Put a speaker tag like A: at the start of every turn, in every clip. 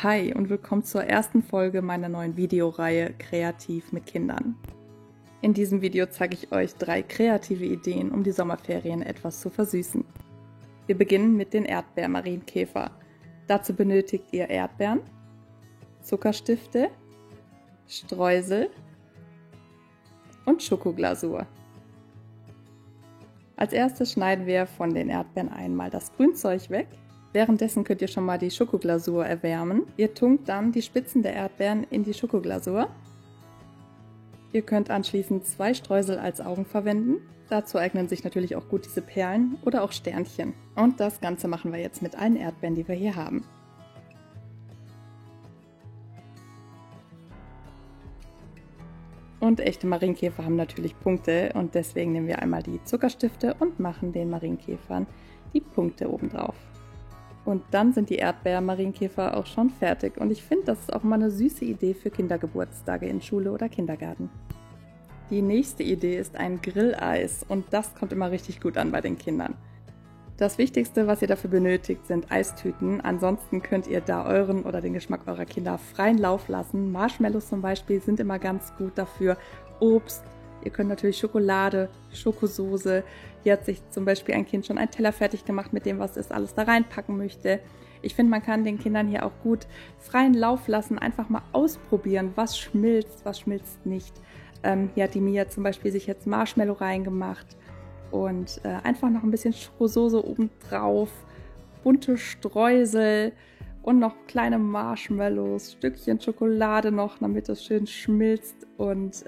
A: Hi und willkommen zur ersten Folge meiner neuen Videoreihe Kreativ mit Kindern. In diesem Video zeige ich euch 3 kreative Ideen, um die Sommerferien etwas zu versüßen. Wir beginnen mit den Erdbeer-Marienkäfer. Dazu benötigt ihr Erdbeeren, Zuckerstifte, Streusel und Schokoglasur. Als erstes schneiden wir von den Erdbeeren einmal das Grünzeug weg. Währenddessen könnt ihr schon mal die Schokoglasur erwärmen. Ihr tunkt dann die Spitzen der Erdbeeren in die Schokoglasur. Ihr könnt anschließend 2 Streusel als Augen verwenden. Dazu eignen sich natürlich auch gut diese Perlen oder auch Sternchen. Und das Ganze machen wir jetzt mit allen Erdbeeren, die wir hier haben. Und echte Marienkäfer haben natürlich Punkte und deswegen nehmen wir einmal die Zuckerstifte und machen den Marienkäfern die Punkte oben drauf. Und dann sind die Erdbeer-Marienkäfer auch schon fertig. Und ich finde, das ist auch mal eine süße Idee für Kindergeburtstage in Schule oder Kindergarten. Die nächste Idee ist ein Grilleis und das kommt immer richtig gut an bei den Kindern. Das Wichtigste, was ihr dafür benötigt, sind Eistüten. Ansonsten könnt ihr da euren oder den Geschmack eurer Kinder freien Lauf lassen. Marshmallows zum Beispiel sind immer ganz gut dafür. Obst. Ihr könnt natürlich Schokolade, Schokosoße. Hier hat sich zum Beispiel ein Kind schon einen Teller fertig gemacht mit dem, was es alles da reinpacken möchte. Ich finde, man kann den Kindern hier auch gut freien Lauf lassen, einfach mal ausprobieren, was schmilzt nicht. Hier hat die Mia zum Beispiel sich jetzt Marshmallow reingemacht und einfach noch ein bisschen Schokosoße obendrauf, bunte Streusel und noch kleine Marshmallows, Stückchen Schokolade noch, damit es schön schmilzt und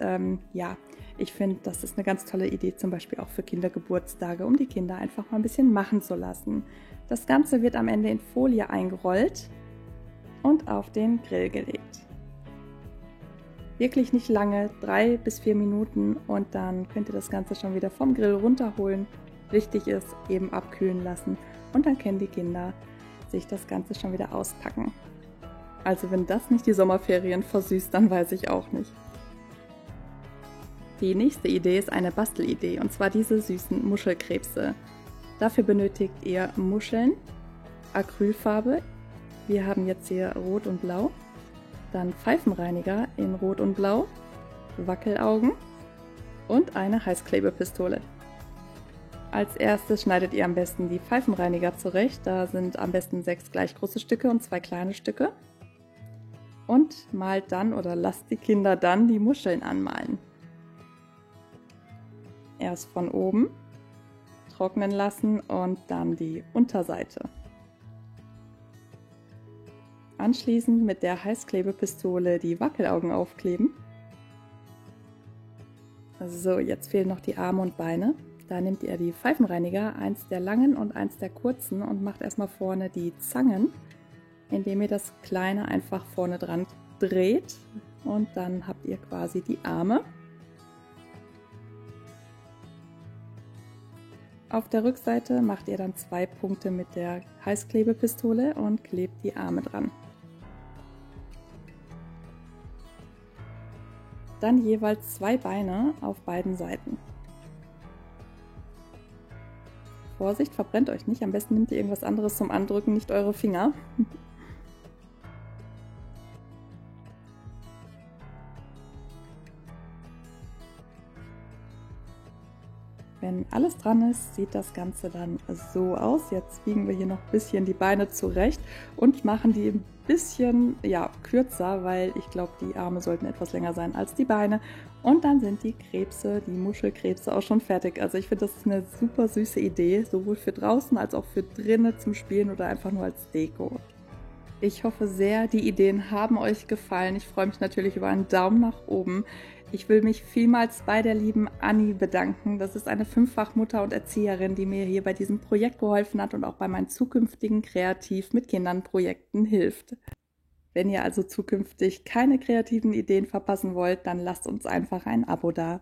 A: ja. Ich finde, das ist eine ganz tolle Idee, zum Beispiel auch für Kindergeburtstage, um die Kinder einfach mal ein bisschen machen zu lassen. Das Ganze wird am Ende in Folie eingerollt und auf den Grill gelegt. Wirklich nicht lange, 3 bis 4 Minuten und dann könnt ihr das Ganze schon wieder vom Grill runterholen. Wichtig ist, eben abkühlen lassen und dann können die Kinder sich das Ganze schon wieder auspacken. Also wenn das nicht die Sommerferien versüßt, dann weiß ich auch nicht. Die nächste Idee ist eine Bastelidee und zwar diese süßen Muschelkrebse. Dafür benötigt ihr Muscheln, Acrylfarbe, wir haben jetzt hier Rot und Blau, dann Pfeifenreiniger in Rot und Blau, Wackelaugen und eine Heißklebepistole. Als erstes schneidet ihr am besten die Pfeifenreiniger zurecht, da sind am besten 6 gleich große Stücke und 2 kleine Stücke. Und malt dann oder lasst die Kinder dann die Muscheln anmalen. Erst von oben trocknen lassen und dann die Unterseite. Anschließend mit der Heißklebepistole die Wackelaugen aufkleben. So, jetzt fehlen noch die Arme und Beine. Da nehmt ihr die Pfeifenreiniger, eins der langen und eins der kurzen und macht erstmal vorne die Zangen, indem ihr das kleine einfach vorne dran dreht und dann habt ihr quasi die Arme. Auf der Rückseite macht ihr dann 2 Punkte mit der Heißklebepistole und klebt die Arme dran. Dann jeweils 2 Beine auf beiden Seiten. Vorsicht, verbrennt euch nicht, am besten nehmt ihr irgendwas anderes zum Andrücken, nicht eure Finger. Wenn alles dran ist, sieht das Ganze dann so aus. Jetzt biegen wir hier noch ein bisschen die Beine zurecht und machen die ein bisschen kürzer, weil ich glaube, die Arme sollten etwas länger sein als die Beine. Und dann sind die Krebse, die Muschelkrebse auch schon fertig. Also ich finde, das ist eine super süße Idee, sowohl für draußen als auch für drinnen zum Spielen oder einfach nur als Deko. Ich hoffe sehr, die Ideen haben euch gefallen. Ich freue mich natürlich über einen Daumen nach oben. Ich will mich vielmals bei der lieben Anni bedanken. Das ist eine 5-fach Mutter und Erzieherin, die mir hier bei diesem Projekt geholfen hat und auch bei meinen zukünftigen Kreativ mit Kindern Projekten hilft. Wenn ihr also zukünftig keine kreativen Ideen verpassen wollt, dann lasst uns einfach ein Abo da.